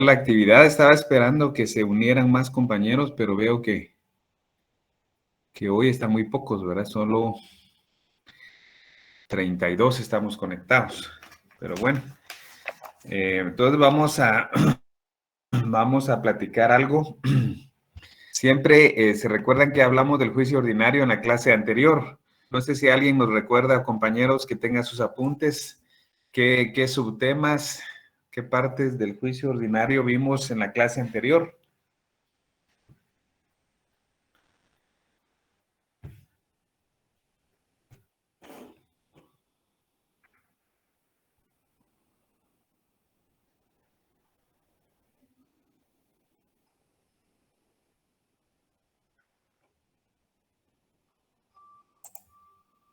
la actividad. Estaba esperando que se unieran más compañeros, pero veo que hoy están muy pocos, ¿verdad? Solo 32 estamos conectados. Pero bueno, entonces vamos a platicar algo. Siempre se recuerdan que hablamos del juicio ordinario en la clase anterior. No sé si alguien nos recuerda, compañeros, que tenga sus apuntes, qué subtemas, qué partes del juicio ordinario vimos en la clase anterior.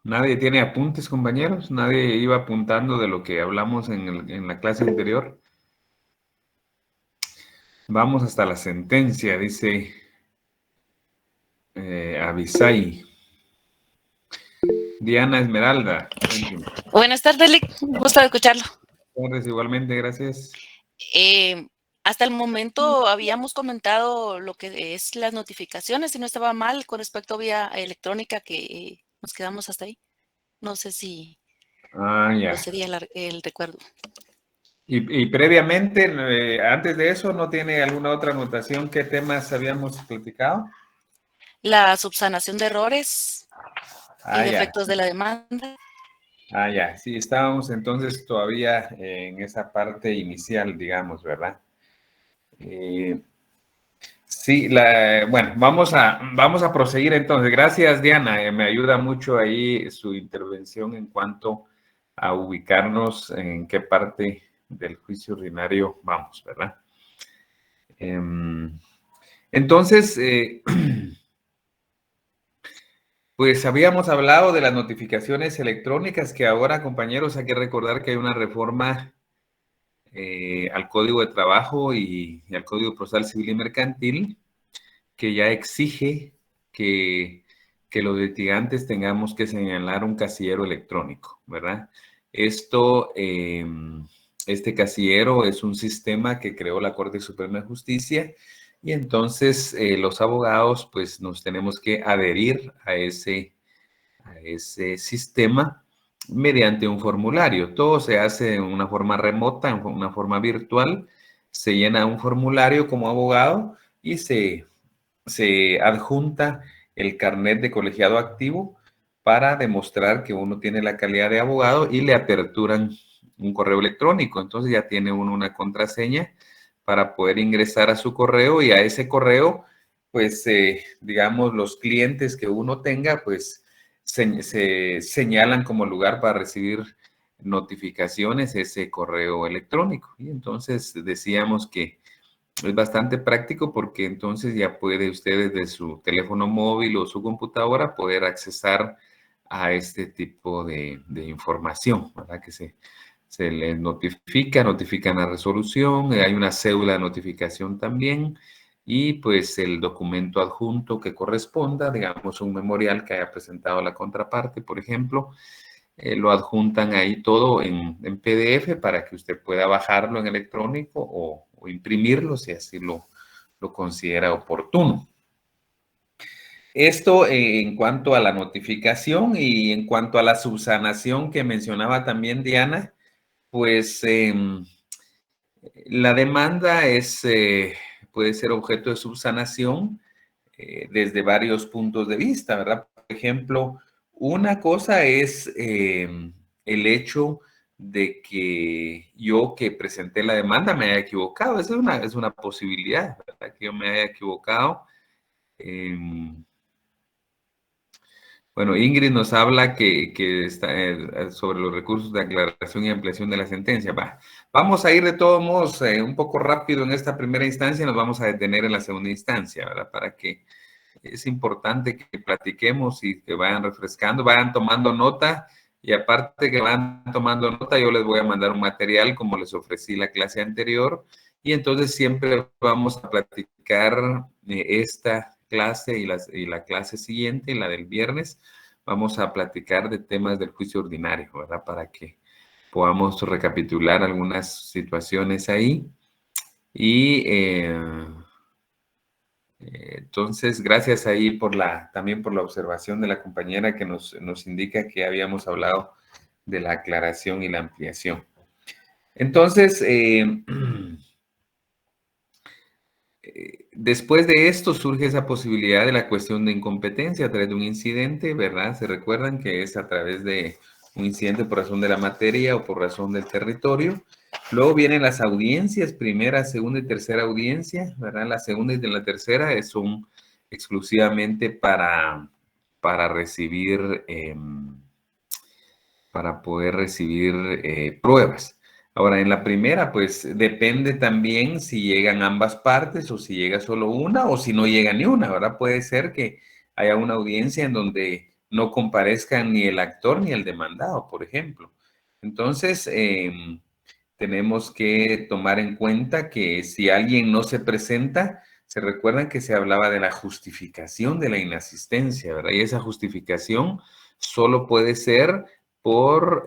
¿Nadie tiene apuntes, compañeros? ¿Nadie iba apuntando de lo que hablamos en la clase anterior? Vamos hasta la sentencia, dice Abisai. Diana Esmeralda. Buenas tardes, Lick. Gusto de escucharlo. Buenas tardes, igualmente, gracias. Hasta el momento habíamos comentado lo que es las notificaciones, si no estaba mal, con respecto a vía electrónica, que nos quedamos hasta ahí. No sé si Ya. procedía el recuerdo. Y previamente, antes de eso, ¿no tiene alguna otra anotación? ¿Qué temas habíamos platicado? La subsanación de errores y Ya. defectos de la demanda. Ya. Sí, estábamos entonces todavía en esa parte inicial, digamos, ¿verdad? Sí, bueno, vamos a proseguir entonces. Gracias, Diana. Me ayuda mucho ahí su intervención en cuanto a ubicarnos en qué parte del juicio ordinario vamos, ¿verdad? Entonces, pues habíamos hablado de las notificaciones electrónicas, que ahora, compañeros, hay que recordar que hay una reforma al Código de Trabajo y al Código Procesal Civil y Mercantil que ya exige que los litigantes tengamos que señalar un casillero electrónico, ¿verdad? Este casillero es un sistema que creó la Corte Suprema de Justicia y entonces los abogados pues nos tenemos que adherir a ese sistema mediante un formulario. Todo se hace en una forma remota, en una forma virtual. Se llena un formulario como abogado y se adjunta el carnet de colegiado activo para demostrar que uno tiene la calidad de abogado y le aperturan un correo electrónico. Entonces ya tiene uno una contraseña para poder ingresar a su correo y a ese correo, pues, digamos, los clientes que uno tenga, pues, se señalan como lugar para recibir notificaciones ese correo electrónico. Y entonces decíamos que es bastante práctico porque entonces ya puede usted desde su teléfono móvil o su computadora poder accesar a este tipo de información, ¿verdad? Que se les notifican la resolución, hay una cédula de notificación también y pues el documento adjunto que corresponda, digamos un memorial que haya presentado la contraparte, por ejemplo, lo adjuntan ahí todo en PDF para que usted pueda bajarlo en electrónico o imprimirlo si así lo considera oportuno. Esto en cuanto a la notificación y en cuanto a la subsanación que mencionaba también Diana, pues la demanda puede ser objeto de subsanación desde varios puntos de vista, ¿verdad? Por ejemplo, una cosa es el hecho de que yo que presenté la demanda me haya equivocado. Esa es una posibilidad, ¿verdad? Que yo me haya equivocado. Bueno, Ingrid nos habla que está sobre los recursos de aclaración y ampliación de la sentencia. Vamos a ir de todos modos un poco rápido en esta primera instancia y nos vamos a detener en la segunda instancia, ¿verdad? Para que es importante que platiquemos y que vayan refrescando, vayan tomando nota y aparte que vayan tomando nota, yo les voy a mandar un material como les ofrecí la clase anterior y entonces siempre vamos a platicar esta clase y la clase siguiente, la del viernes, vamos a platicar de temas del juicio ordinario, ¿verdad? Para que podamos recapitular algunas situaciones ahí. Y entonces, gracias ahí también por la observación de la compañera que nos indica que habíamos hablado de la aclaración y la ampliación. Entonces, después de esto surge esa posibilidad de la cuestión de incompetencia a través de un incidente, ¿verdad? Se recuerdan que es a través de un incidente por razón de la materia o por razón del territorio. Luego vienen las audiencias, primera, segunda y tercera audiencia, ¿verdad? La segunda y la tercera son exclusivamente para recibir, para poder recibir pruebas. Ahora, en la primera, pues depende también si llegan ambas partes o si llega solo una o si no llega ni una, ¿verdad? Puede ser que haya una audiencia en donde no comparezcan ni el actor ni el demandado, por ejemplo. Entonces, tenemos que tomar en cuenta que si alguien no se presenta, se recuerdan que se hablaba de la justificación de la inasistencia, ¿verdad? Y esa justificación solo puede ser por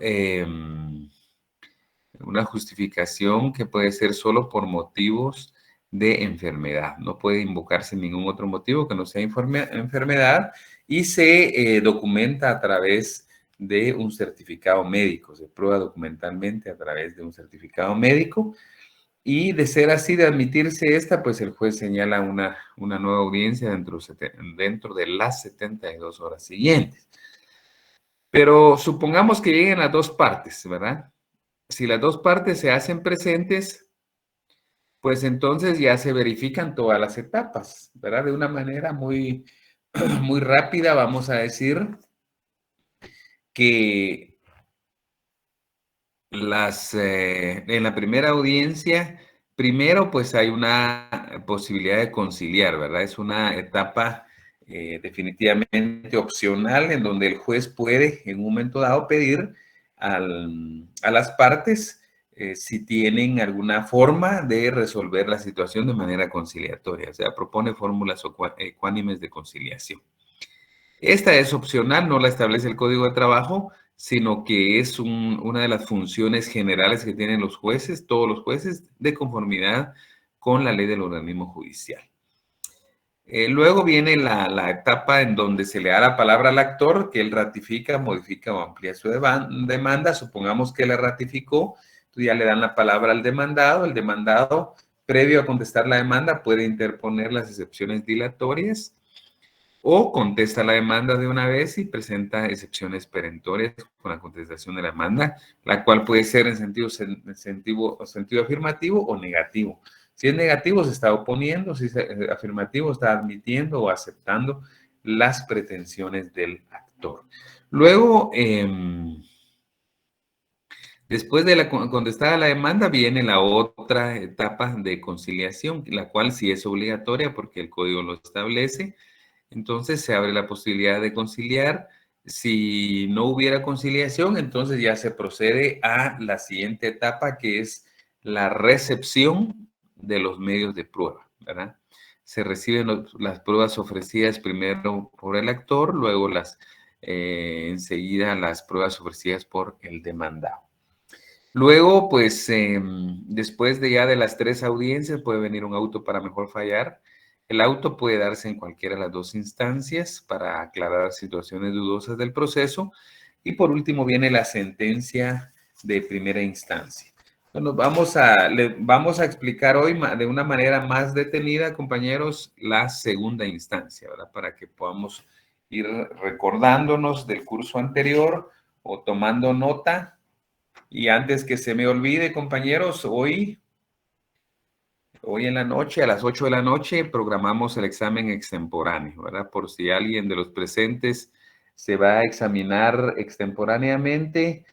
una justificación que puede ser solo por motivos de enfermedad. No puede invocarse ningún otro motivo que no sea enfermedad y se documenta a través de un certificado médico. Se prueba documentalmente a través de un certificado médico y de ser así, de admitirse esta, pues el juez señala una nueva audiencia dentro de las 72 horas siguientes. Pero supongamos que lleguen las dos partes, ¿verdad? Si las dos partes se hacen presentes, pues entonces ya se verifican todas las etapas, ¿verdad? De una manera muy, muy rápida, vamos a decir que en la primera audiencia, primero pues hay una posibilidad de conciliar, ¿verdad? Es una etapa definitivamente opcional en donde el juez puede en un momento dado pedir a las partes si tienen alguna forma de resolver la situación de manera conciliatoria, o sea, propone fórmulas ecuánimes de conciliación. Esta es opcional, no la establece el Código de Trabajo, sino que es una de las funciones generales que tienen los jueces, todos los jueces, de conformidad con la ley del organismo judicial. Luego viene la etapa en donde se le da la palabra al actor, que él ratifica, modifica o amplía su demanda. Supongamos que la ratificó, entonces ya le dan la palabra al demandado. El demandado, previo a contestar la demanda, puede interponer las excepciones dilatorias o contesta la demanda de una vez y presenta excepciones perentorias con la contestación de la demanda, la cual puede ser en sentido afirmativo o negativo. Si es negativo, se está oponiendo; si es afirmativo, está admitiendo o aceptando las pretensiones del actor. Luego, después de contestada la demanda, viene la otra etapa de conciliación, la cual sí es obligatoria porque el código lo establece. Entonces se abre la posibilidad de conciliar. Si no hubiera conciliación, entonces ya se procede a la siguiente etapa, que es la recepción de los medios de prueba, ¿verdad? Se reciben las pruebas ofrecidas primero por el actor, luego enseguida las pruebas ofrecidas por el demandado. Luego, pues, después de las 3 audiencias, puede venir un auto para mejor fallar. El auto puede darse en cualquiera de las 2 instancias para aclarar situaciones dudosas del proceso. Y por último viene la sentencia de primera instancia. Bueno, vamos a explicar hoy de una manera más detenida, compañeros, la segunda instancia, ¿verdad? Para que podamos ir recordándonos del curso anterior o tomando nota. Y antes que se me olvide, compañeros, hoy en la noche, a las 8 de la noche, programamos el examen extemporáneo, ¿verdad? Por si alguien de los presentes se va a examinar extemporáneamente,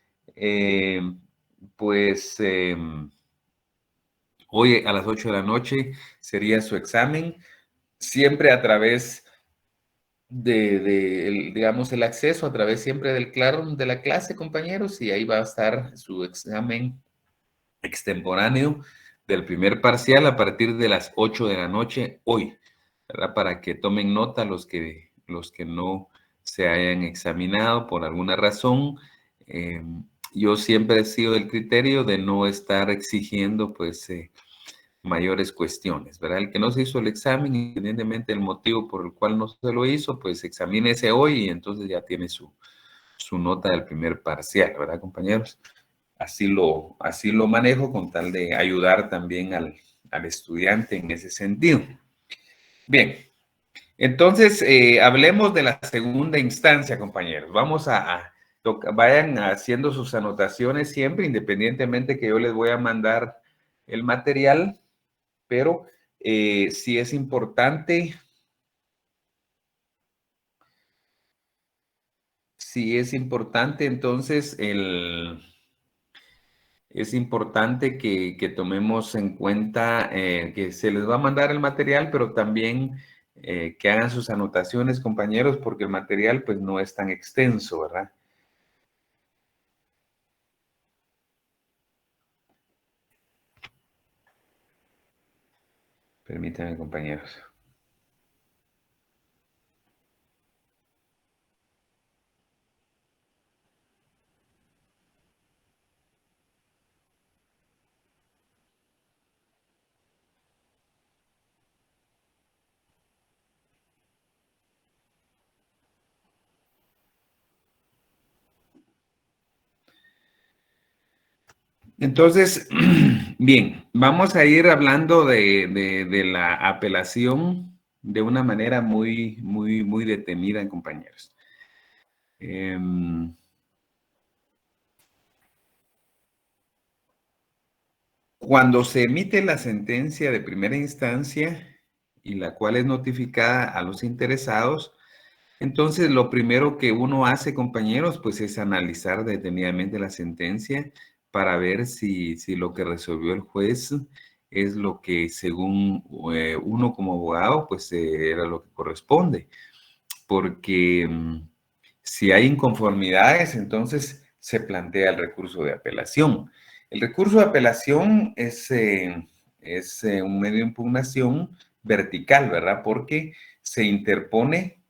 pues hoy a las 8 de la noche sería su examen, siempre a través digamos, el acceso a través siempre del Classroom de la clase, compañeros, y ahí va a estar su examen extemporáneo del primer parcial a partir de las 8 de la noche hoy, ¿verdad? Para que tomen nota los que no se hayan examinado por alguna razón. Yo siempre he sido del criterio de no estar exigiendo, pues, mayores cuestiones, ¿verdad? El que no se hizo el examen, independientemente del motivo por el cual no se lo hizo, pues examínese hoy y entonces ya tiene su nota del primer parcial, ¿verdad, compañeros? Así lo manejo con tal de ayudar también al estudiante en ese sentido. Bien, entonces hablemos de la segunda instancia, compañeros. Vayan haciendo sus anotaciones siempre, independientemente que yo les voy a mandar el material, pero sí es importante, entonces es importante que tomemos en cuenta que se les va a mandar el material, pero también que hagan sus anotaciones, compañeros, porque el material pues no es tan extenso, ¿verdad? Permítanme, compañeros. Entonces, bien, vamos a ir hablando de la apelación de una manera muy detenida, compañeros. Cuando se emite la sentencia de primera instancia y la cual es notificada a los interesados, entonces lo primero que uno hace, compañeros, pues es analizar detenidamente la sentencia para ver si lo que resolvió el juez es lo que según uno como abogado, pues era lo que corresponde. Porque si hay inconformidades, entonces se plantea el recurso de apelación. El recurso de apelación es un medio de impugnación vertical, ¿verdad? Porque se interpone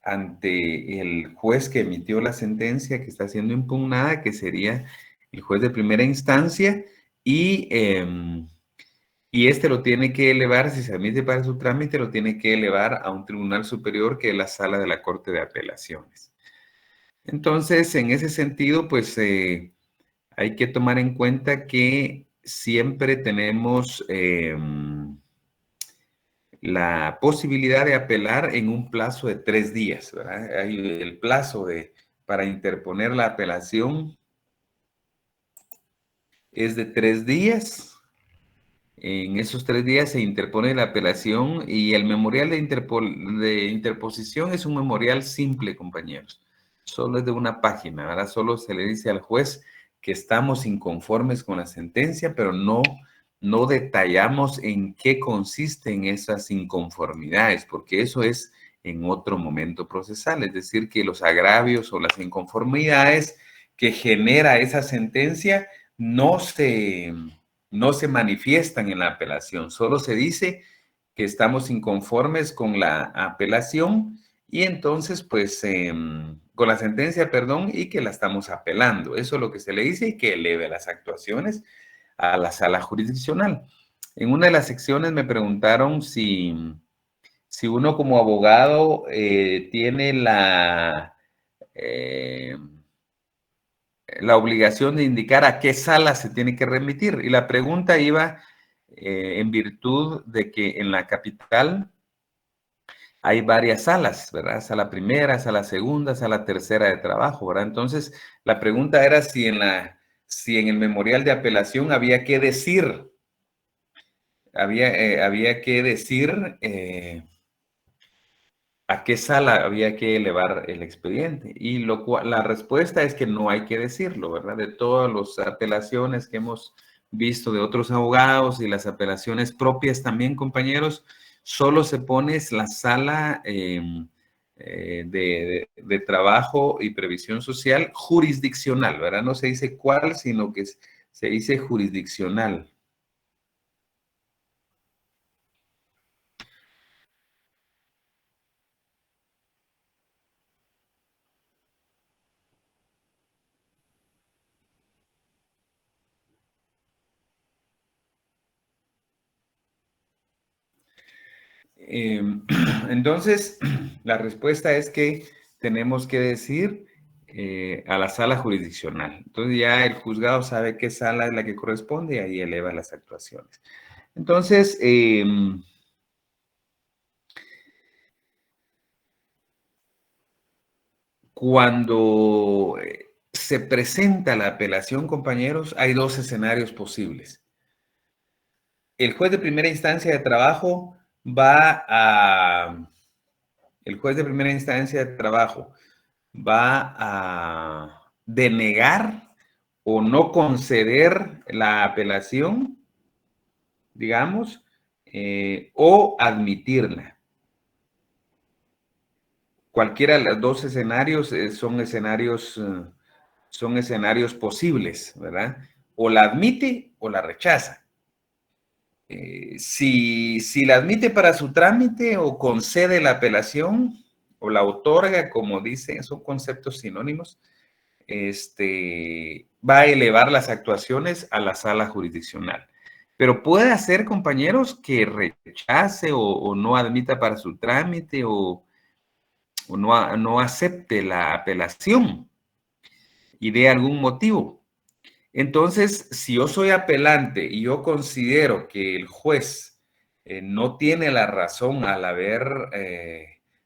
ante el juez que emitió la sentencia que está siendo impugnada, que sería el juez de primera instancia, y, y este lo tiene que elevar, si se admite para su trámite, lo tiene que elevar a un tribunal superior que es la sala de la Corte de Apelaciones. Entonces, en ese sentido, pues hay que tomar en cuenta que siempre tenemos la posibilidad de apelar en un plazo de 3 días, ¿verdad? Hay el plazo para interponer la apelación es de 3 días. En esos 3 días se interpone la apelación y el memorial de interposición es un memorial simple, compañeros. Solo es de una página, ¿verdad? Solo se le dice al juez que estamos inconformes con la sentencia, pero no detallamos en qué consisten esas inconformidades, porque eso es en otro momento procesal, es decir, que los agravios o las inconformidades que genera esa sentencia no se manifiestan en la apelación, solo se dice que estamos inconformes con la apelación y entonces, pues, con la sentencia, perdón, y que la estamos apelando. Eso es lo que se le dice y que eleve las actuaciones a la sala jurisdiccional. En una de las secciones me preguntaron si uno como abogado tiene eh, la obligación de indicar a qué sala se tiene que remitir. Y la pregunta iba en virtud de que en la capital hay varias salas, ¿verdad? Sala primera, sala segunda, sala tercera de trabajo, ¿verdad? Entonces, la pregunta era si en el memorial de apelación había que decir, había que decir a qué sala había que elevar el expediente. Y la respuesta es que no hay que decirlo, ¿verdad? De todas las apelaciones que hemos visto de otros abogados y las apelaciones propias también, compañeros, solo se pone la sala de trabajo y previsión social jurisdiccional, ¿verdad? No se dice cuál, sino que se dice jurisdiccional. Entonces, la respuesta es que tenemos que decir a la sala jurisdiccional. Entonces ya el juzgado sabe qué sala es la que corresponde y ahí eleva las actuaciones. Entonces, cuando se presenta la apelación, compañeros, hay dos escenarios posibles. El juez de primera instancia de trabajo el juez de primera instancia de trabajo va a denegar o no conceder la apelación, digamos, o admitirla. Cualquiera de los dos escenarios son escenarios posibles, ¿verdad? O la admite o la rechaza. Si la admite para su trámite o concede la apelación o la otorga, como dicen, son conceptos sinónimos, va a elevar las actuaciones a la sala jurisdiccional. Pero puede hacer, compañeros, que rechace o no admita para su trámite o no acepte la apelación y dé algún motivo. Entonces, si yo soy apelante y yo considero que el juez no tiene la razón al haber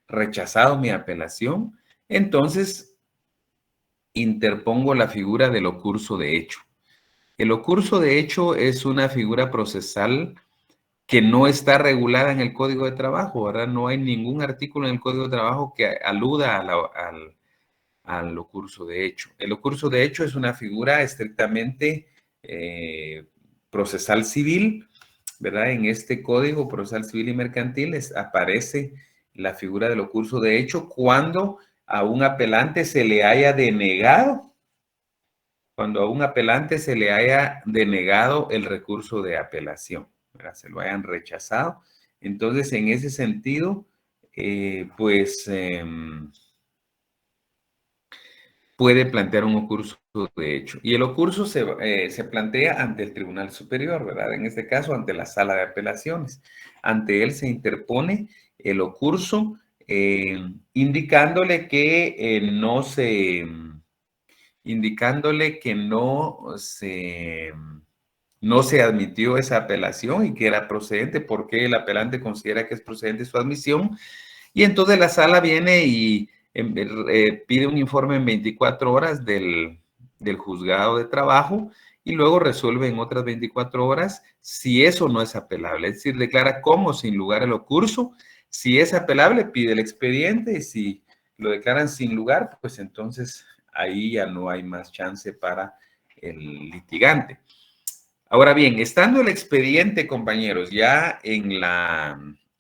rechazado mi apelación, entonces interpongo la figura del ocurso de hecho. El ocurso de hecho es una figura procesal que no está regulada en el Código de Trabajo, ¿verdad? No hay ningún artículo en el Código de Trabajo que aluda al ocurso de hecho. El ocurso de hecho es una figura estrictamente procesal civil, ¿verdad? En este Código Procesal Civil y Mercantil aparece la figura del ocurso de hecho cuando a un apelante se le haya denegado, el recurso de apelación, ¿verdad? Se lo hayan rechazado. Entonces, en ese sentido, puede plantear un ocurso de hecho. Y el ocurso se plantea ante el Tribunal Superior, ¿verdad? En este caso, ante la Sala de Apelaciones. Ante él se interpone el ocurso, indicándole que no se admitió esa apelación y que era procedente porque el apelante considera que es procedente su admisión. Y entonces la sala viene y pide un informe en 24 horas del juzgado de trabajo y luego resuelve en otras 24 horas si eso no es apelable. Es decir, declara como sin lugar el ocurso. Si es apelable, pide el expediente y si lo declaran sin lugar, pues entonces ahí ya no hay más chance para el litigante. Ahora bien, estando el expediente, compañeros,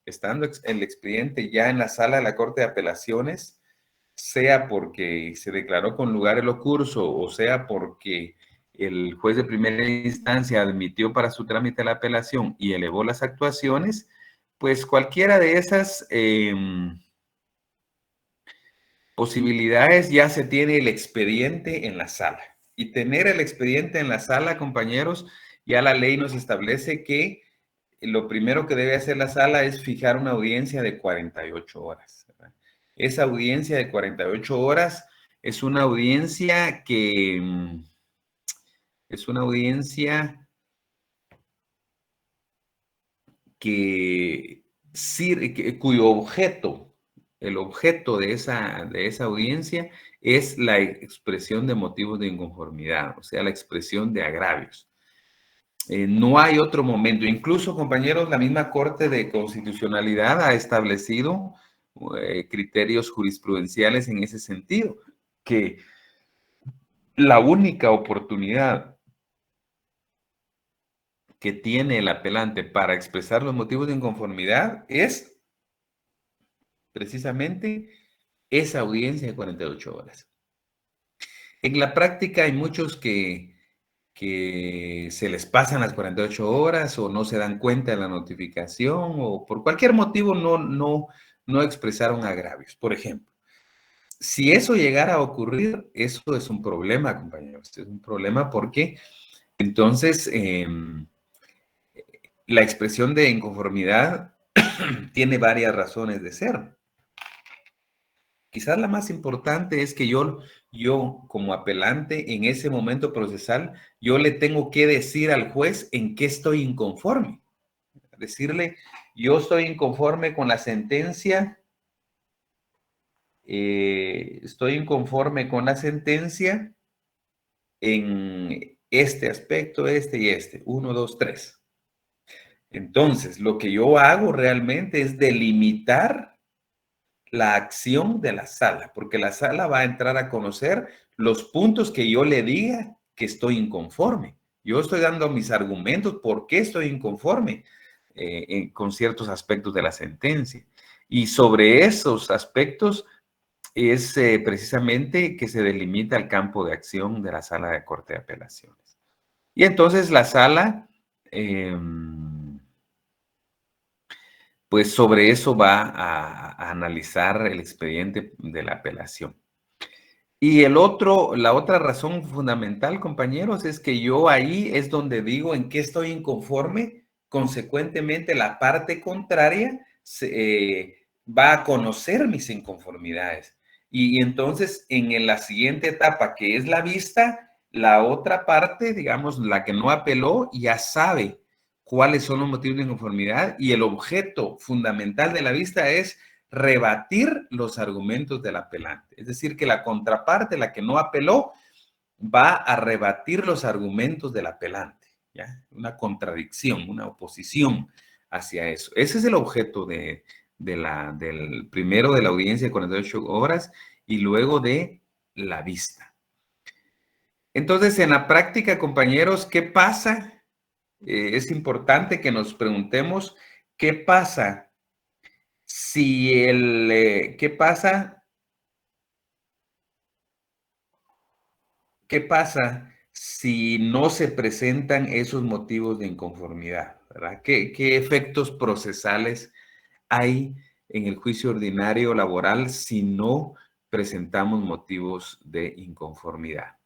estando el expediente ya en la sala de la Corte de Apelaciones, sea porque se declaró con lugar el ocurso o sea porque el juez de primera instancia admitió para su trámite la apelación y elevó las actuaciones, pues cualquiera de esas posibilidades ya se tiene el expediente en la sala. Y tener el expediente en la sala, compañeros, ya la ley nos establece que lo primero que debe hacer la sala es fijar una audiencia de 48 horas. ¿Verdad? Esa audiencia de 48 horas es una audiencia cuyo objeto, el objeto de esa audiencia es la expresión de motivos de inconformidad, o sea, la expresión de agravios. No hay otro momento. Incluso, compañeros, la misma Corte de Constitucionalidad ha establecido criterios jurisprudenciales en ese sentido, que la única oportunidad que tiene el apelante para expresar los motivos de inconformidad es precisamente esa audiencia de 48 horas. En la práctica hay muchos que se les pasan las 48 horas o no se dan cuenta de la notificación o por cualquier motivo no expresaron agravios. Por ejemplo, si eso llegara a ocurrir, eso es un problema, compañeros. Es un problema porque entonces la expresión de inconformidad tiene varias razones de ser. Quizás la más importante es que yo como apelante en ese momento procesal, yo le tengo que decir al juez en qué estoy inconforme. Decirle, yo estoy inconforme con la sentencia, estoy inconforme con la sentencia en este aspecto, este y este, 1, 2, 3. Entonces, lo que yo hago realmente es delimitar la acción de la sala, porque la sala va a entrar a conocer los puntos que yo le diga que estoy inconforme. Yo estoy dando mis argumentos por qué estoy inconforme con ciertos aspectos de la sentencia. Y sobre esos aspectos es precisamente que se delimita el campo de acción de la sala de corte de apelaciones. Y entonces la sala, pues sobre eso va a analizar el expediente de la apelación. Y la otra razón fundamental, compañeros, es que yo ahí es donde digo en qué estoy inconforme. Consecuentemente, la parte contraria va a conocer mis inconformidades. Y entonces, en la siguiente etapa, que es la vista, la otra parte, digamos, la que no apeló, ya sabe cuáles son los motivos de inconformidad y el objeto fundamental de la vista es rebatir los argumentos del apelante. Es decir, que la contraparte, la que no apeló, va a rebatir los argumentos del apelante. ¿Ya? Una contradicción, una oposición hacia eso. Ese es el objeto del primero de la audiencia de 48 horas y luego de la vista. Entonces, en la práctica, compañeros, ¿qué pasa? Es importante que nos preguntemos qué pasa si ¿qué pasa si no se presentan esos motivos de inconformidad? ¿Verdad? ¿Qué efectos procesales hay en el juicio ordinario laboral si no presentamos motivos de inconformidad?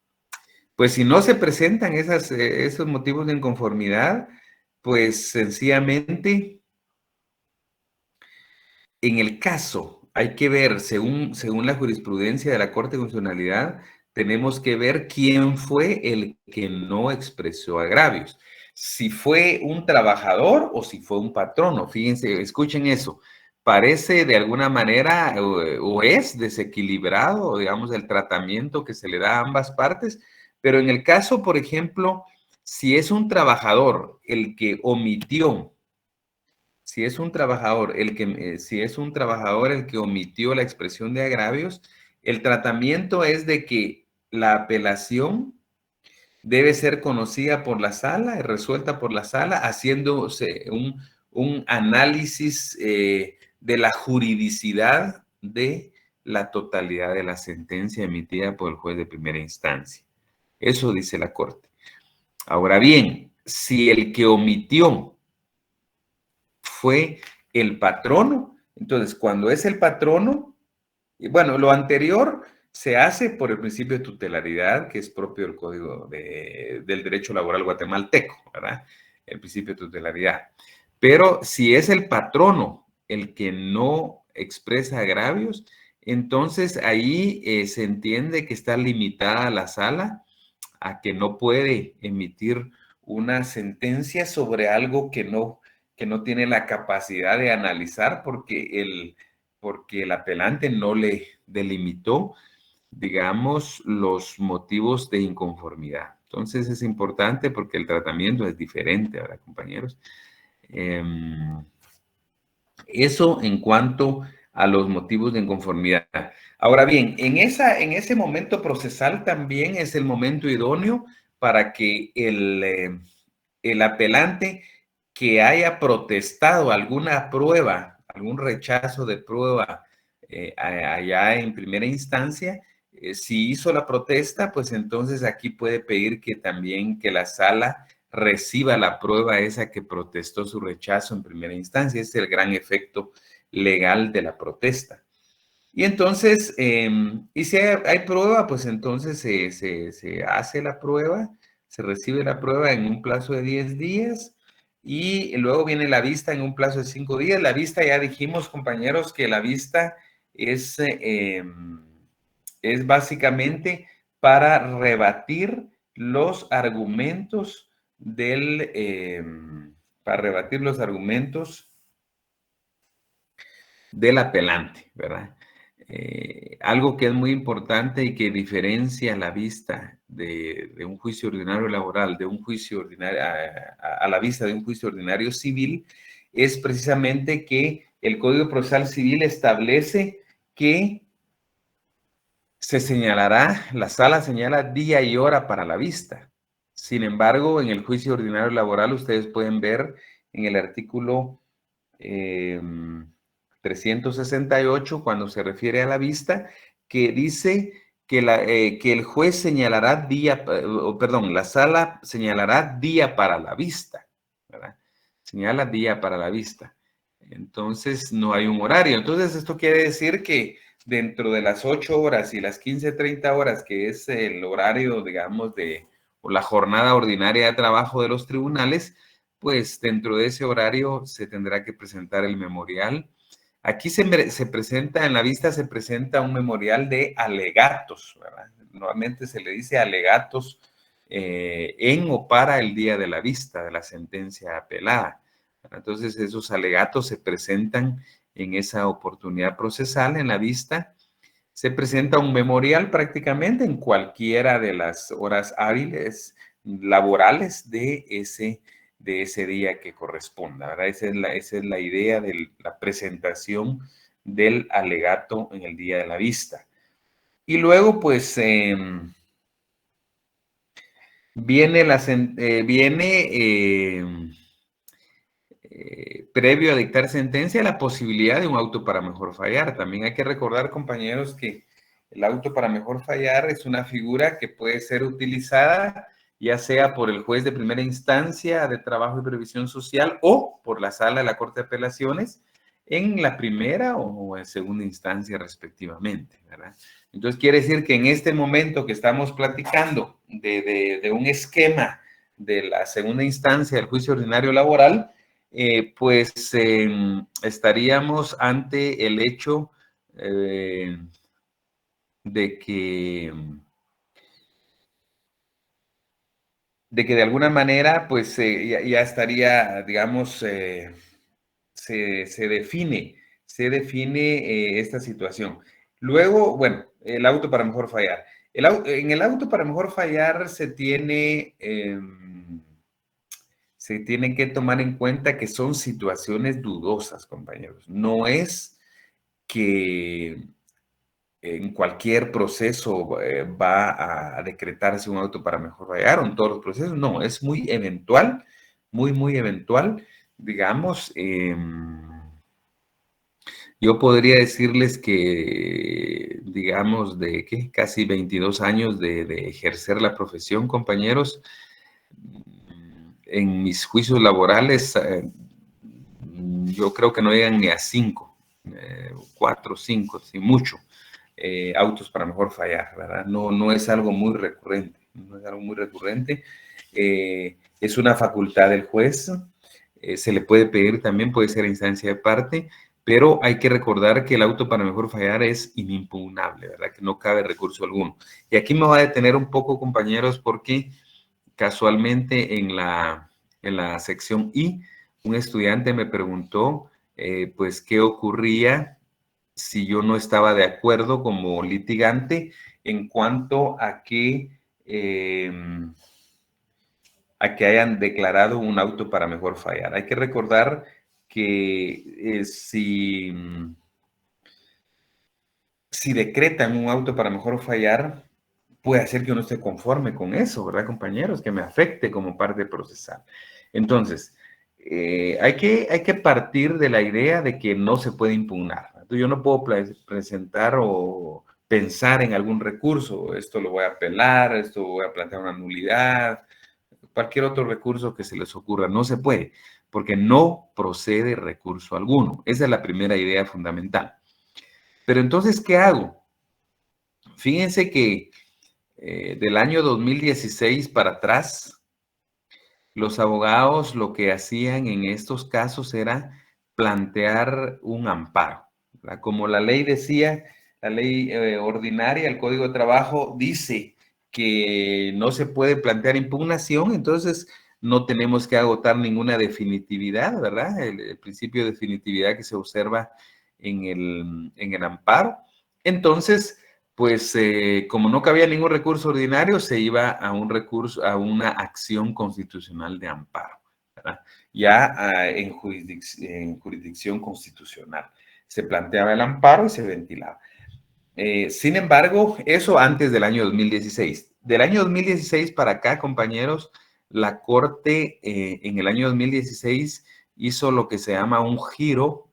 Pues si no se presentan esos motivos de inconformidad, pues sencillamente en el caso, hay que ver, según la jurisprudencia de la Corte de Constitucionalidad, tenemos que ver quién fue el que no expresó agravios. Si fue un trabajador o si fue un patrono. Fíjense, escuchen eso. Parece de alguna manera o es desequilibrado, digamos, el tratamiento que se le da a ambas partes, pero en el caso, por ejemplo, si es un trabajador el que omitió si es un trabajador el que omitió la expresión de agravios, el tratamiento es de que la apelación debe ser conocida por la sala y resuelta por la sala, haciéndose un análisis de la juridicidad de la totalidad de la sentencia emitida por el juez de primera instancia. Eso dice la Corte. Ahora bien, si el que omitió fue el patrono. Entonces, cuando es el patrono, bueno, lo anterior se hace por el principio de tutelaridad, que es propio del Código del Derecho Laboral guatemalteco, ¿verdad? El principio de tutelaridad. Pero si es el patrono el que no expresa agravios, entonces ahí se entiende que está limitada la sala a que no puede emitir una sentencia sobre algo que no tiene la capacidad de analizar porque el apelante no le delimitó, digamos, los motivos de inconformidad. Entonces es importante porque el tratamiento es diferente, ¿verdad, compañeros? Eso en cuanto a los motivos de inconformidad. Ahora bien, en ese momento procesal también es el momento idóneo para que el apelante que haya protestado alguna prueba, algún rechazo de prueba allá en primera instancia, si hizo la protesta, pues entonces aquí puede pedir que también que la sala reciba la prueba esa que protestó su rechazo en primera instancia. Ese es el gran efecto legal de la protesta. Y entonces, y si hay prueba, pues entonces se hace la prueba, se recibe la prueba en un plazo de 10 días y luego viene la vista en un plazo de 5 días. La vista, ya dijimos, compañeros, que la vista es básicamente para rebatir los argumentos del apelante, ¿verdad? Algo que es muy importante y que diferencia la vista de un juicio ordinario laboral de un juicio ordinario a la vista de un juicio ordinario civil es precisamente que el Código Procesal Civil establece que la sala señala día y hora para la vista. Sin embargo, en el juicio ordinario laboral ustedes pueden ver en el artículo 368, cuando se refiere a la vista, que dice que el juez señalará la sala señalará día para la vista, ¿verdad? Señala día para la vista. Entonces, no hay un horario. Entonces, esto quiere decir que dentro de las 8 horas y las 15:30 horas, que es el horario, digamos, o la jornada ordinaria de trabajo de los tribunales, pues dentro de ese horario se tendrá que presentar el memorial. Aquí se presenta, en la vista se presenta un memorial de alegatos, ¿verdad? Normalmente se le dice alegatos en o para el día de la vista de la sentencia apelada. Entonces, esos alegatos se presentan en esa oportunidad procesal, en la vista. Se presenta un memorial prácticamente en cualquiera de las horas hábiles laborales de ese día que corresponda, ¿verdad? Esa es la idea de la presentación del alegato en el día de la vista. Y luego, pues, viene previo a dictar sentencia, la posibilidad de un auto para mejor fallar. También hay que recordar, compañeros, que el auto para mejor fallar es una figura que puede ser utilizada ya sea por el juez de primera instancia de trabajo y previsión social o por la sala de la Corte de Apelaciones en la primera o en segunda instancia respectivamente, ¿verdad? Entonces quiere decir que en este momento que estamos platicando de un esquema de la segunda instancia del juicio ordinario laboral, pues estaríamos ante el hecho de que de alguna manera, pues ya estaría, digamos, se define esta situación. Luego, bueno, el auto para mejor fallar. En el auto para mejor fallar se tiene que tomar en cuenta que son situaciones dudosas, compañeros. No es que en cualquier proceso va a decretarse un auto para mejor fallar o en todos los procesos. No, es muy eventual, muy eventual. Digamos, yo podría decirles que, digamos, de ¿qué? Casi 22 años de ejercer la profesión, compañeros, en mis juicios laborales, yo creo que no llegan ni a 5, 4, 5, sin mucho, autos para mejor fallar, ¿verdad? No es algo muy recurrente, no es algo muy recurrente. Es una facultad del juez, se le puede pedir también, puede ser a instancia de parte, pero hay que recordar que el auto para mejor fallar es inimpugnable, ¿verdad? Que no cabe recurso alguno. Y aquí me voy a detener un poco, compañeros, porque casualmente en la sección I, un estudiante me preguntó, pues, qué ocurría si yo no estaba de acuerdo como litigante en cuanto a que hayan declarado un auto para mejor fallar. Hay que recordar que si decretan un auto para mejor fallar, puede hacer que uno esté conforme con eso, ¿verdad, compañeros? Que me afecte como parte procesal. Entonces, hay que partir de la idea de que no se puede impugnar. Entonces, yo no puedo presentar o pensar en algún recurso. Esto lo voy a apelar, esto voy a plantear una nulidad, cualquier otro recurso que se les ocurra. No se puede, porque no procede recurso alguno. Esa es la primera idea fundamental. Pero entonces, ¿qué hago? Fíjense que del año 2016 para atrás, los abogados lo que hacían en estos casos era plantear un amparo, ¿verdad? Como la ley decía, la ley ordinaria, el Código de Trabajo dice que no se puede plantear impugnación, entonces no tenemos que agotar ninguna definitividad, ¿verdad? El principio de definitividad que se observa en el amparo. Entonces, pues como no cabía ningún recurso ordinario, se iba a un recurso, a una acción constitucional de amparo, ¿verdad? Ya en jurisdicción constitucional. Se planteaba el amparo y se ventilaba. Sin embargo, eso antes del año 2016. Del año 2016 para acá, compañeros, la Corte en el año 2016 hizo lo que se llama un giro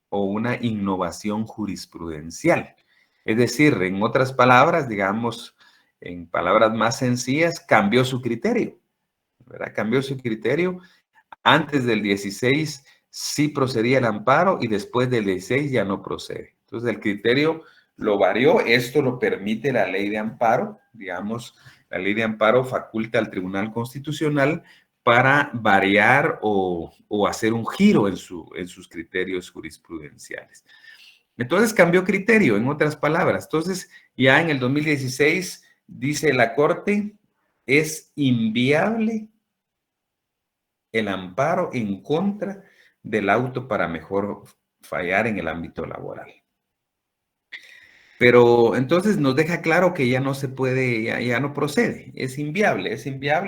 o una innovación jurisprudencial. Es decir, en otras palabras, digamos, en palabras más sencillas, cambió su criterio, ¿verdad? Cambió su criterio. Antes del 16 sí procedía el amparo y después del 16 ya no procede. Entonces el criterio lo varió. Esto lo permite la ley de amparo. Digamos, la ley de amparo faculta al Tribunal Constitucional para variar o hacer un giro en sus criterios jurisprudenciales. Entonces cambió criterio, en otras palabras. Entonces, ya en el 2016 dice la Corte, es inviable el amparo en contra del auto para mejor fallar en el ámbito laboral. Pero entonces nos deja claro que ya no se puede, ya no procede, es inviable,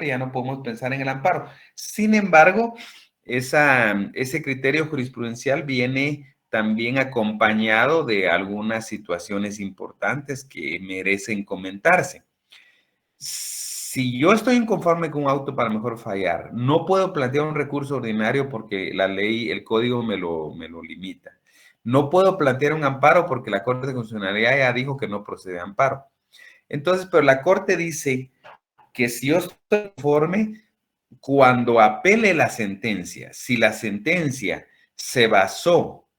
ya no podemos pensar en el amparo. Sin embargo, ese criterio jurisprudencial viene también acompañado de algunas situaciones importantes que merecen comentarse. Si yo estoy inconforme con un auto para mejor fallar, no puedo plantear un recurso ordinario porque la ley, el código me lo limita. No puedo plantear un amparo porque la Corte de Constitucionalidad ya dijo que no procede a amparo. Entonces, pero la Corte dice que si yo estoy conforme, cuando apele la sentencia, si la sentencia se basó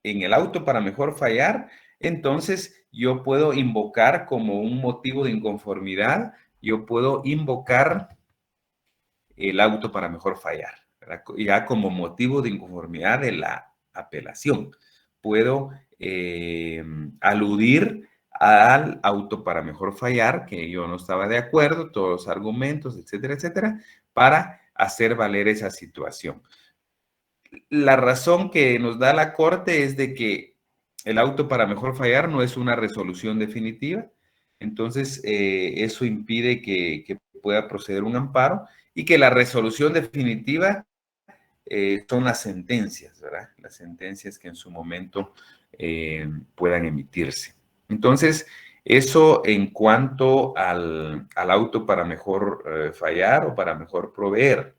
en el auto para mejor fallar, entonces yo puedo invocar como un motivo de inconformidad, yo puedo invocar el auto para mejor fallar, ¿verdad? Ya como motivo de inconformidad de la apelación. Puedo aludir al auto para mejor fallar, que yo no estaba de acuerdo, todos los argumentos, etcétera, etcétera, para hacer valer esa situación. La razón que nos da la Corte es de que el auto para mejor fallar no es una resolución definitiva, entonces eso impide que pueda proceder un amparo y que la resolución definitiva son las sentencias, ¿verdad? Las sentencias que en su momento puedan emitirse. Entonces, eso en cuanto al auto para mejor fallar o para mejor proveer.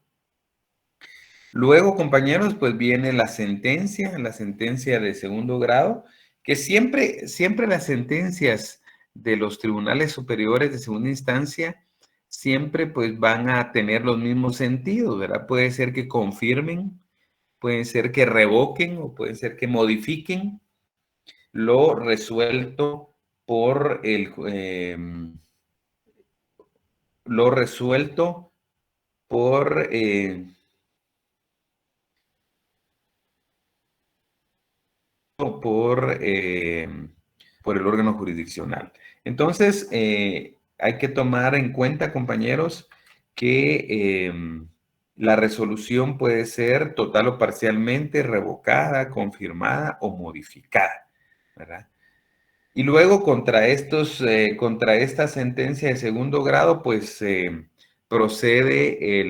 Luego, compañeros, pues viene la sentencia de segundo grado, que siempre las sentencias de los tribunales superiores de segunda instancia siempre pues van a tener los mismos sentidos, ¿verdad? Puede ser que confirmen, puede ser que revoquen o puede ser que modifiquen lo resuelto por lo resuelto por por, por el órgano jurisdiccional. Entonces, hay que tomar en cuenta, compañeros, que la resolución puede ser total o parcialmente revocada, confirmada o modificada, ¿verdad? Y luego contra esta sentencia de segundo grado, pues procede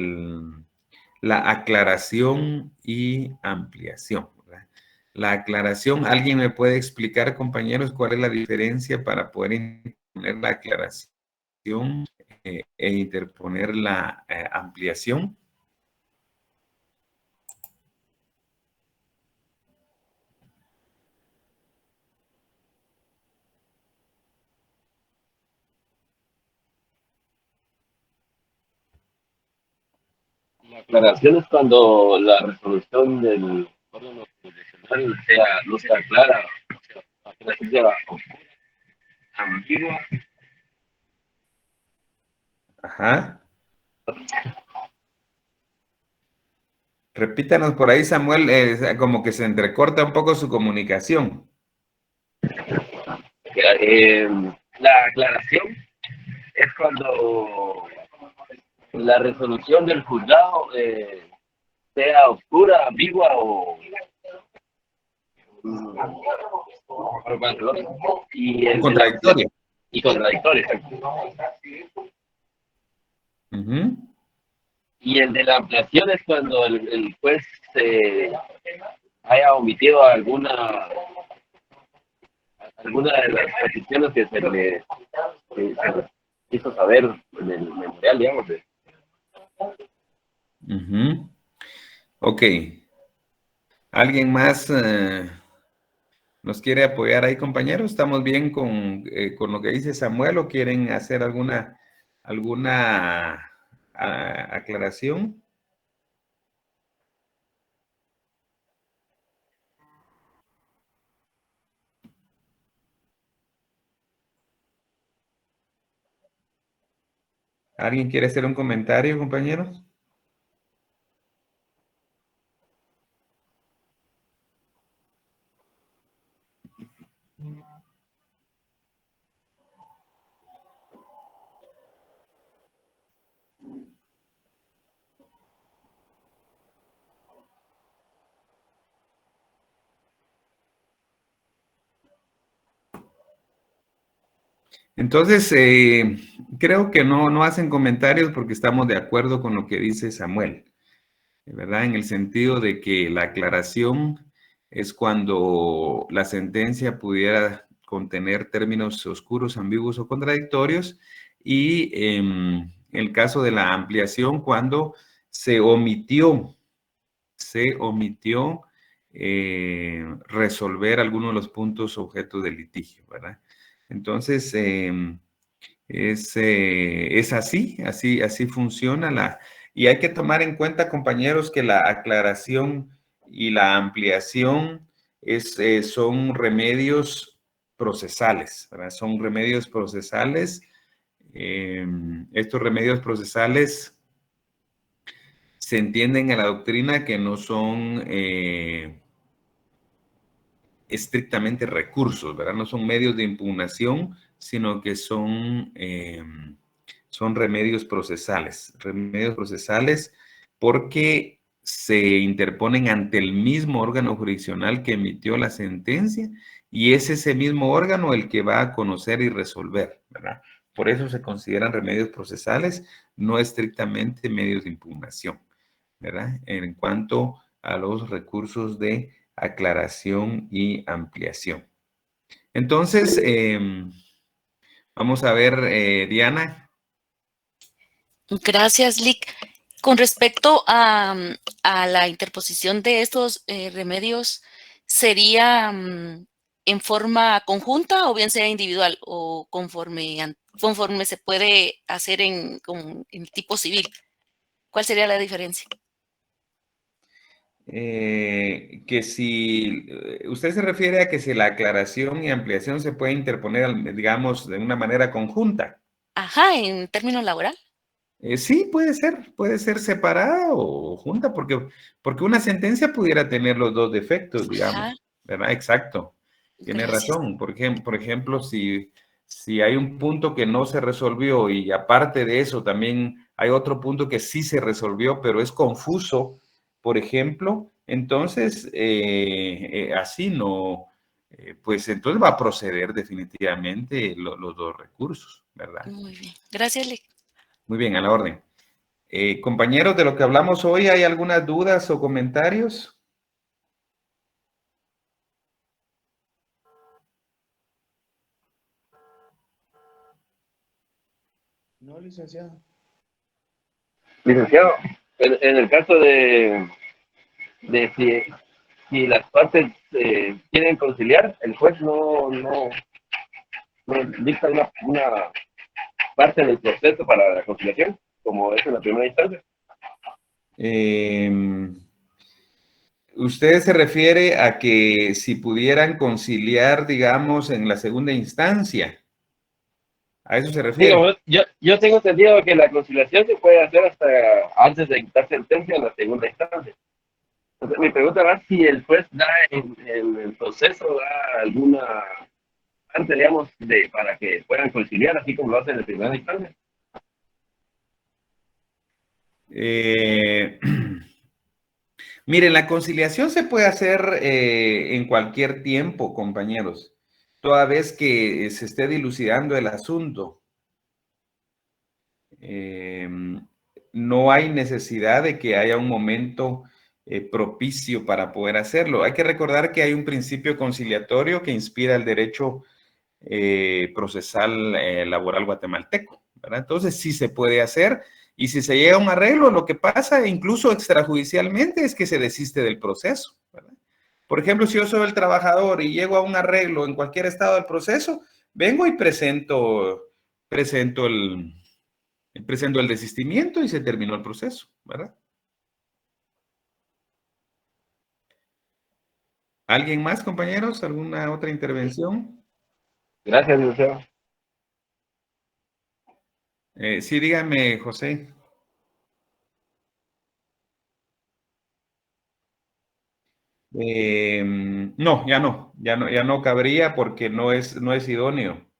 la aclaración y ampliación, ¿verdad? La aclaración, ¿alguien me puede explicar, compañeros, cuál es la diferencia para poder interponer la aclaración e interponer la ampliación? La aclaración es cuando la resolución del órgano jurisdiccional no sea clara, o sea, sea ambigua. Ajá. Repítanos por ahí, Samuel, como que se entrecorta un poco su comunicación. La aclaración es cuando la resolución del juzgado sea oscura, ambigua o y el de Contradictoria. y contradictoria. Ujú. Y el de la ampliación es cuando el juez haya omitido alguna de las peticiones que se le quiso saber en el memorial, digamos. Ujú. Ok. ¿Alguien más nos quiere apoyar ahí, compañeros? ¿Estamos bien con lo que dice Samuel o quieren hacer alguna aclaración? ¿Alguien quiere hacer un comentario, compañeros? Entonces, creo que no hacen comentarios porque estamos de acuerdo con lo que dice Samuel, ¿verdad? En el sentido de que la aclaración es cuando la sentencia pudiera contener términos oscuros, ambiguos o contradictorios, y el caso de la ampliación cuando se omitió resolver alguno de los puntos objeto del litigio, ¿verdad? Entonces, es así funciona y hay que tomar en cuenta, compañeros, que la aclaración y la ampliación son remedios procesales, ¿verdad? Son remedios procesales. Estos remedios procesales se entienden en la doctrina que no son estrictamente recursos, ¿verdad? No son medios de impugnación, sino que son remedios procesales porque se interponen ante el mismo órgano jurisdiccional que emitió la sentencia y es ese mismo órgano el que va a conocer y resolver, ¿verdad? Por eso se consideran remedios procesales, no estrictamente medios de impugnación, ¿verdad? En cuanto a los recursos de aclaración y ampliación. Entonces, vamos a ver, Diana. Gracias, Lick. Con respecto a la interposición de estos remedios, ¿sería en forma conjunta o bien sea individual o conforme se puede hacer en tipo civil? ¿Cuál sería la diferencia? Que si usted se refiere a que si la aclaración y ampliación se puede interponer, digamos, de una manera conjunta. Ajá, en términos laboral. Sí, puede ser separada o junta, porque una sentencia pudiera tener los dos defectos, digamos, Ajá, ¿verdad? Exacto. Tiene gracias. razón. Por ejemplo, si hay un punto que no se resolvió y aparte de eso también hay otro punto que sí se resolvió, pero es confuso, por ejemplo, entonces así no, pues entonces va a proceder definitivamente los dos recursos, ¿verdad? Muy bien. Gracias, Lick. Muy bien, a la orden. Compañeros, de lo que hablamos hoy, ¿hay algunas dudas o comentarios? No, licenciado. Licenciado, en el caso de si las partes quieren conciliar, el juez no dicta una parte del proceso para la conciliación, como es en la primera instancia. ¿Usted se refiere a que si pudieran conciliar, digamos, en la segunda instancia? ¿A eso se refiere? Digo, yo tengo entendido que la conciliación se puede hacer hasta antes de dictar sentencia en la segunda instancia. Entonces, mi pregunta va si el juez da en el proceso, da alguna parte, digamos, para que puedan conciliar, así como lo hacen en el tribunal de instancia. Miren, la conciliación se puede hacer en cualquier tiempo, compañeros, toda vez que se esté dilucidando el asunto. No hay necesidad de que haya un momento propicio para poder hacerlo. Hay que recordar que hay un principio conciliatorio que inspira el derecho procesal laboral guatemalteco, ¿verdad? Entonces sí se puede hacer, y si se llega a un arreglo, lo que pasa incluso extrajudicialmente es que se desiste del proceso, ¿verdad? Por ejemplo, si yo soy el trabajador y llego a un arreglo en cualquier estado del proceso, vengo y presento el desistimiento y se terminó el proceso, ¿verdad? ¿Alguien más, compañeros? ¿Alguna otra intervención? Gracias, licenciado. Sí, dígame, José. No, ya no cabría porque no es idóneo.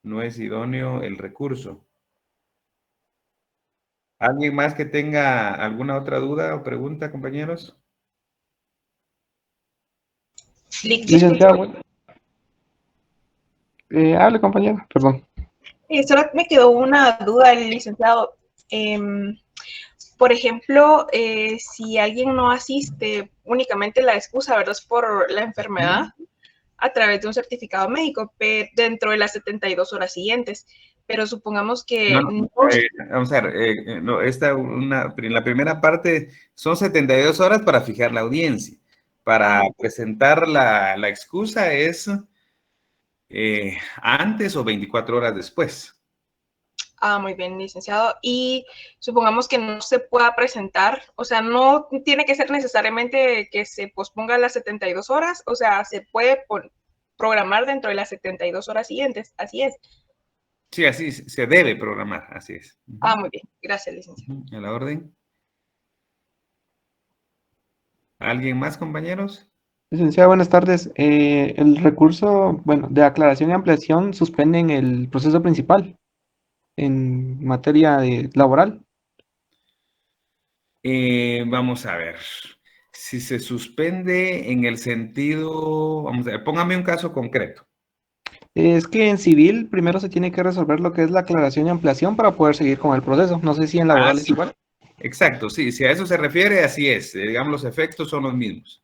No es idóneo el recurso. ¿Alguien más que tenga alguna otra duda o pregunta, compañeros? Licenciado, hable, compañero, perdón. Solo me quedó una duda, licenciado. Por ejemplo, si alguien no asiste, únicamente la excusa, ¿verdad? Es por la enfermedad a través de un certificado médico dentro de las 72 horas siguientes. Pero supongamos que... Vamos a ver, no, la primera parte son 72 horas para fijar la audiencia. Para presentar la excusa es antes o 24 horas después. Muy bien, licenciado. Y supongamos que no se pueda presentar, o sea, no tiene que ser necesariamente que se posponga las 72 horas, o sea, se puede programar dentro de las 72 horas siguientes, así es. Sí, así se debe programar, así es. Muy bien, gracias, licenciado. A la orden. ¿Alguien más, compañeros? Licenciado, buenas tardes. El recurso, bueno, de aclaración y ampliación suspenden el proceso principal en materia laboral. Vamos a ver. Si se suspende en el sentido, vamos a ver, póngame un caso concreto. Es que en civil primero se tiene que resolver lo que es la aclaración y ampliación para poder seguir con el proceso. No sé si en laboral es Sí. igual. Exacto, sí, si a eso se refiere, así es. Digamos, los efectos son los mismos.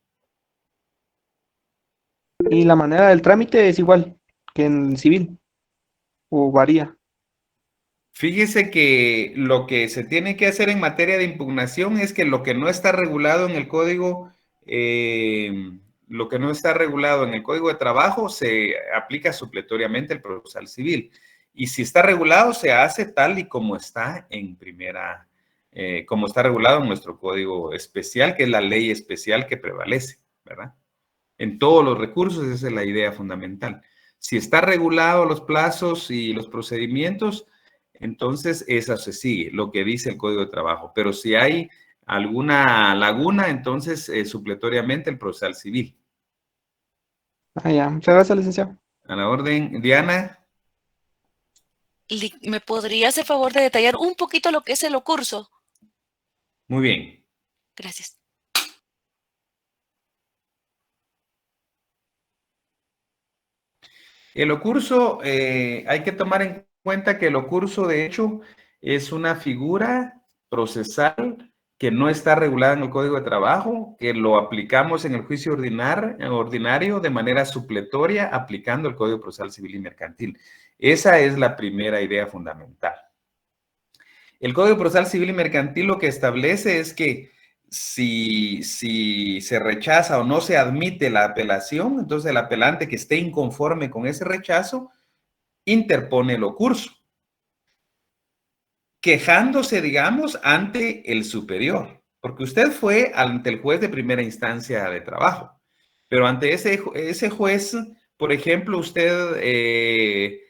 Y la manera del trámite es igual que en civil, o varía. Fíjese que lo que se tiene que hacer en materia de impugnación es que lo que no está regulado en el código, de trabajo se aplica supletoriamente al procesal civil. Y si está regulado, se hace tal y como está como está regulado en nuestro código especial, que es la ley especial que prevalece, ¿verdad? En todos los recursos, esa es la idea fundamental. Si está regulado los plazos y los procedimientos, entonces esa se sigue, lo que dice el Código de Trabajo. Pero si hay alguna laguna, entonces supletoriamente el procesal civil. Ya. Muchas gracias, licenciado. A la orden. Diana. ¿Me podría hacer favor de detallar un poquito lo que es el ocurso? Muy bien. Gracias. El ocurso, hay que tomar en cuenta que el ocurso, de hecho, es una figura procesal que no está regulada en el Código de Trabajo, que lo aplicamos en el juicio ordinario de manera supletoria, aplicando el Código Procesal Civil y Mercantil. Esa es la primera idea fundamental. El Código Procesal Civil y Mercantil lo que establece es que si se rechaza o no se admite la apelación, entonces el apelante que esté inconforme con ese rechazo interpone el ocurso, quejándose, digamos, ante el superior, porque usted fue ante el juez de primera instancia de trabajo, pero ante ese juez, por ejemplo, usted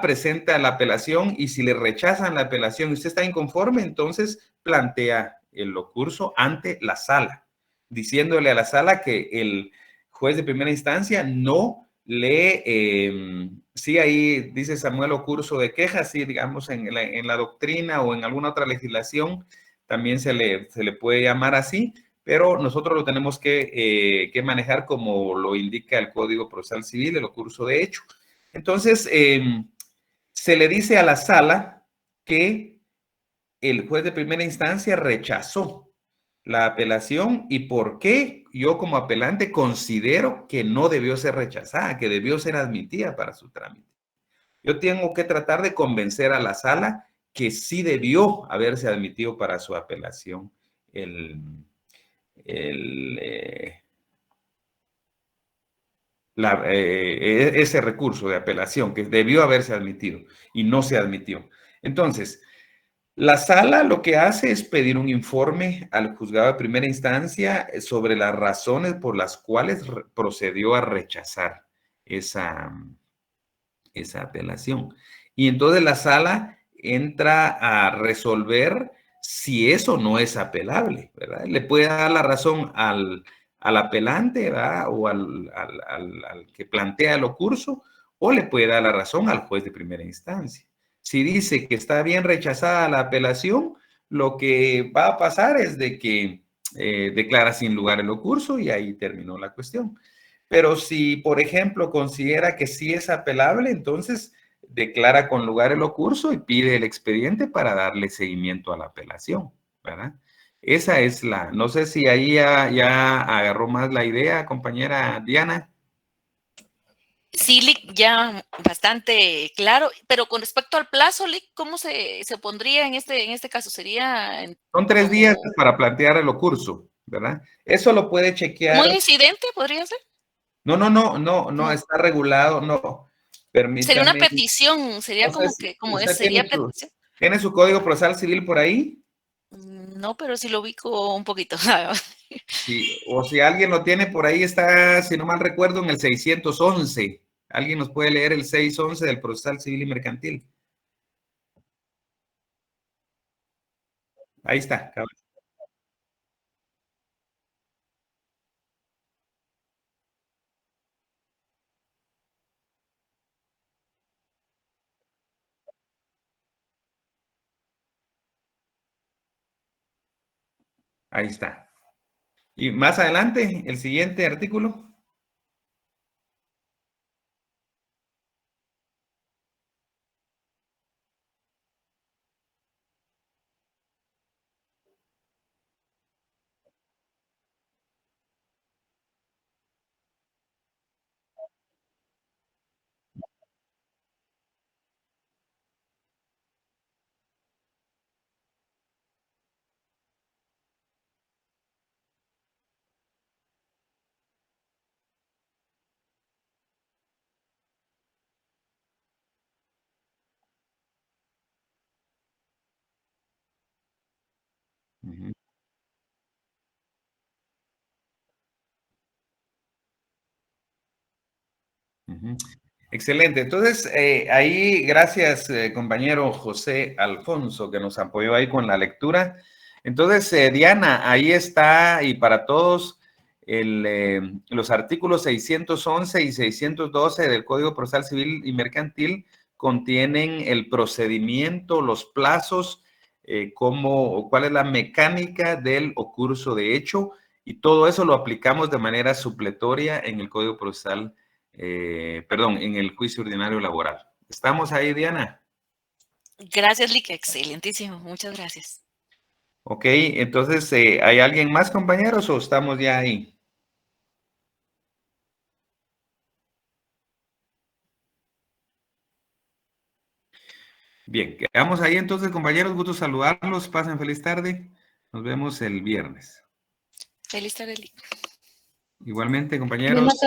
presenta la apelación y si le rechazan la apelación y usted está inconforme, entonces plantea el ocurso ante la sala, diciéndole a la sala que el juez de primera instancia no le, sí, ahí dice Samuel ocurso de quejas, sí, digamos en la doctrina o en alguna otra legislación también se le puede llamar así, pero nosotros lo tenemos que manejar como lo indica el Código Procesal Civil, el ocurso de hecho. Entonces, se le dice a la sala que el juez de primera instancia rechazó la apelación y por qué yo como apelante considero que no debió ser rechazada, que debió ser admitida para su trámite. Yo tengo que tratar de convencer a la sala que sí debió haberse admitido para su apelación ese recurso de apelación que debió haberse admitido y no se admitió. Entonces, la sala lo que hace es pedir un informe al juzgado de primera instancia sobre las razones por las cuales procedió a rechazar esa apelación. Y entonces la sala entra a resolver si eso no es apelable, ¿verdad? Le puede dar la razón al apelante, ¿verdad? O al que plantea el ocurso, o le puede dar la razón al juez de primera instancia. Si dice que está bien rechazada la apelación, lo que va a pasar es de que declara sin lugar el ocurso y ahí terminó la cuestión. Pero si, por ejemplo, considera que sí es apelable, entonces declara con lugar el ocurso y pide el expediente para darle seguimiento a la apelación, ¿verdad? Esa es no sé si ahí ya agarró más la idea, compañera Diana. Sí, Lick, ya bastante claro, pero con respecto al plazo, Lick, ¿cómo se pondría en este caso? ¿Sería Son 3 días para plantear el ocurso, ¿verdad? Eso lo puede chequear. ¿Como un incidente podría ser? No, está regulado, no. Permítame. Sería una petición, sería sería petición. ¿Tiene su Código Procesal Civil por ahí? No, pero sí lo ubico un poquito. Sí, o si alguien lo tiene por ahí, está, si no mal recuerdo, en el 611. ¿Alguien nos puede leer el 611 del Procesal Civil y Mercantil? Ahí está. Ahí está. Y más adelante, el siguiente artículo. Uh-huh. Uh-huh. Excelente. Entonces, ahí, gracias, compañero José Alfonso, que nos apoyó ahí con la lectura. Entonces, Diana, ahí está, y para todos, los artículos 611 y 612 del Código Procesal Civil y Mercantil contienen el procedimiento, los plazos, cuál es la mecánica del ocurso de hecho, y todo eso lo aplicamos de manera supletoria en el Código Procesal en el juicio ordinario laboral. ¿Estamos ahí, Diana? Gracias, Lick. Excelentísimo. Muchas gracias. Ok, entonces, ¿hay alguien más, compañeros, o estamos ya ahí? Bien, quedamos ahí entonces, compañeros. Gusto saludarlos. Pasen feliz tarde. Nos vemos el viernes. Feliz tarde, Lick. Igualmente, compañeros.